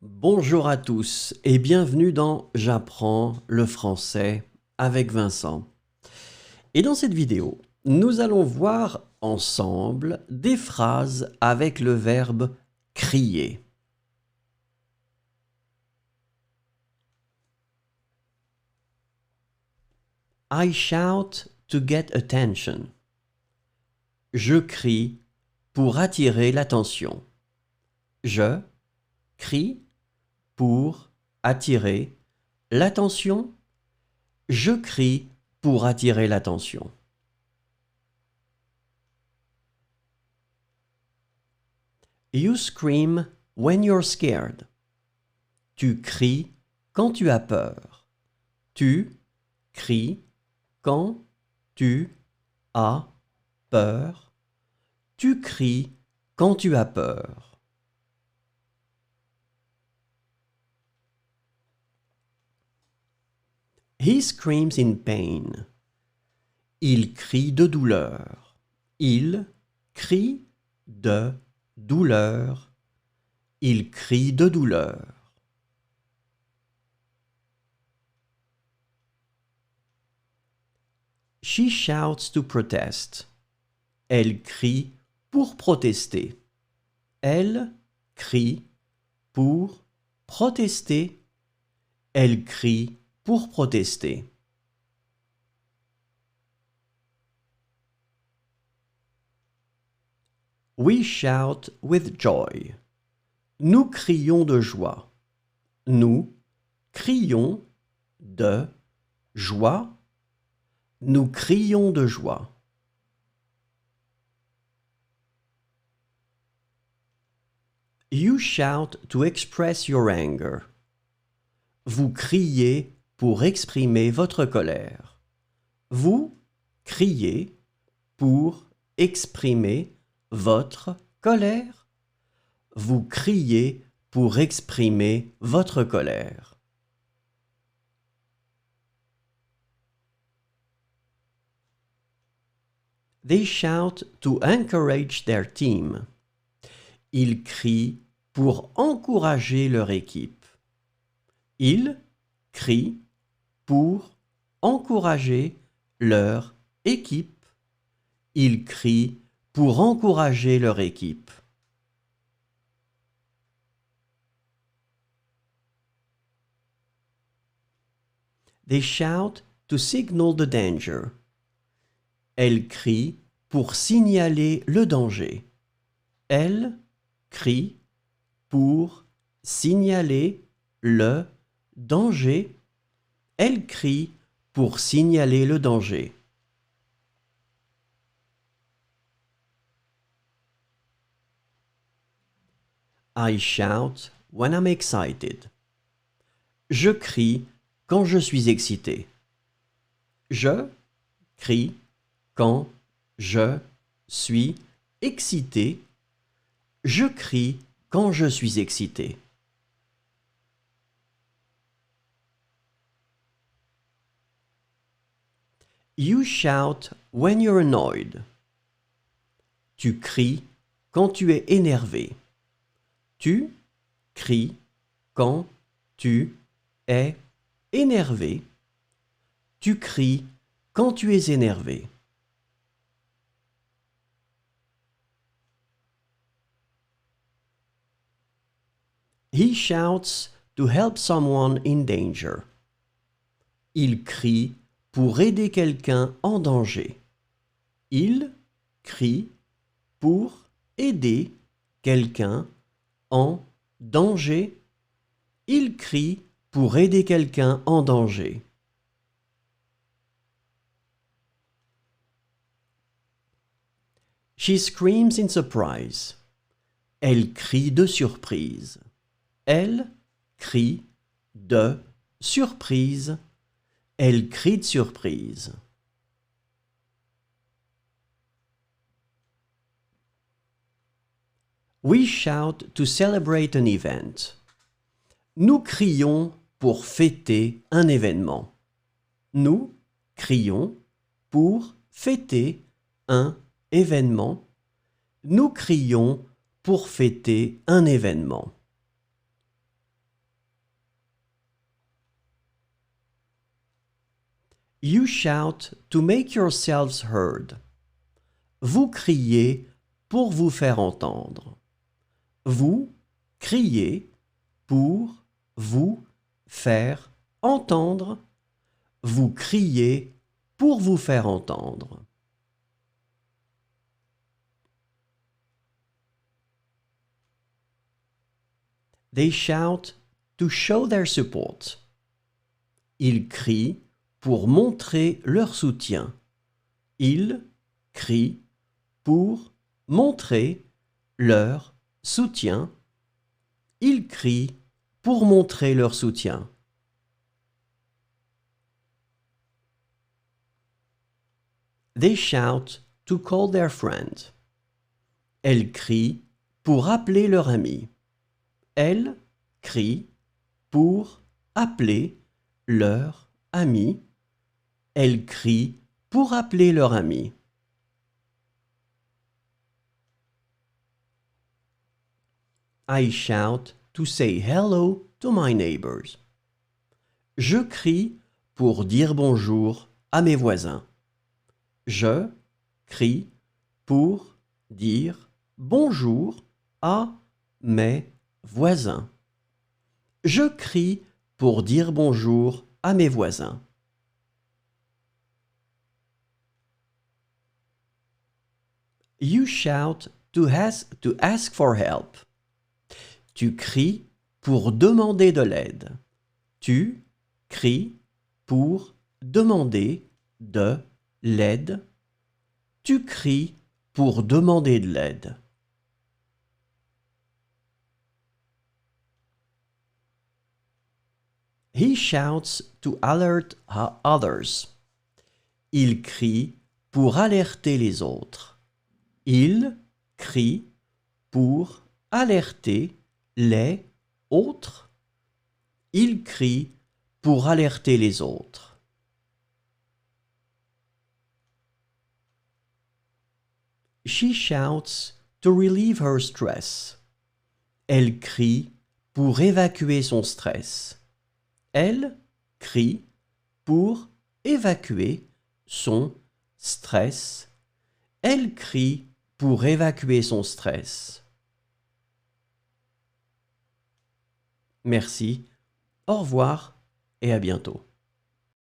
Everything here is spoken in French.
Bonjour à tous et bienvenue dans J'apprends le français avec Vincent. Et dans cette vidéo, nous allons voir ensemble des phrases avec le verbe crier. I shout to get attention. Je crie pour attirer l'attention. Je crie pour attirer l'attention. Je crie pour attirer l'attention. You scream when you're scared. Tu cries quand tu as peur. Tu cries quand tu as peur. Tu cries quand tu as peur. He screams in pain. Il crie de douleur. Il crie de douleur. Il crie de douleur. She shouts to protest. Elle crie pour protester. Elle crie pour protester. Elle crie pour protester. We shout with joy. Nous crions de joie. Nous crions de joie. Nous crions de joie. You shout to express your anger. Vous criez pour exprimer votre colère. Vous criez pour exprimer votre colère. Vous criez pour exprimer votre colère. They shout to encourage their team. Ils crient pour encourager leur équipe. Ils crient pour encourager leur équipe. Ils crient pour encourager leur équipe. They shout to signal the danger. Elle crie pour signaler le danger. Elle crie pour signaler le danger. Elle crie pour signaler le danger. I shout when I'm excited. Je crie quand je suis excité. Je crie quand je suis excité. Je crie quand je suis excité. You shout when you're annoyed. Tu cries quand tu es énervé. Tu cries quand tu es énervé. Tu cries quand tu es énervé. He shouts to help someone in danger. Il crie pour aider quelqu'un en danger. Il crie pour aider quelqu'un en danger. Il crie pour aider quelqu'un en danger. She screams in surprise. Elle crie de surprise. Elle crie de surprise. Elle crie de surprise. We shout to celebrate an event. Nous crions pour fêter un événement. Nous crions pour fêter un événement. Nous crions pour fêter un événement. You shout to make yourselves heard. Vous criez pour vous faire entendre. Vous criez pour vous faire entendre. Vous criez pour vous faire entendre. They shout to show their support. Ils crient pour montrer leur soutien. Ils crient pour montrer leur soutien. Ils crient pour montrer leur soutien. They shout to call their friend. Elles crient pour appeler leur ami. Elles crient pour appeler leur ami. Elles crient pour appeler leur ami. I shout to say hello to my neighbors. Je crie pour dire bonjour à mes voisins. Je crie pour dire bonjour à mes voisins. Je crie pour dire bonjour à mes voisins. You shout to ask for help. Tu cries pour demander de l'aide. Tu cries pour demander de l'aide. Tu cries pour demander de l'aide. He shouts to alert others. Il crie pour alerter les autres. Il crie pour alerter les autres. Il crie pour alerter les autres. She shouts to relieve her stress. Elle crie pour évacuer son stress. Elle crie pour évacuer son stress. Elle crie pour évacuer son stress. Merci, au revoir et à bientôt.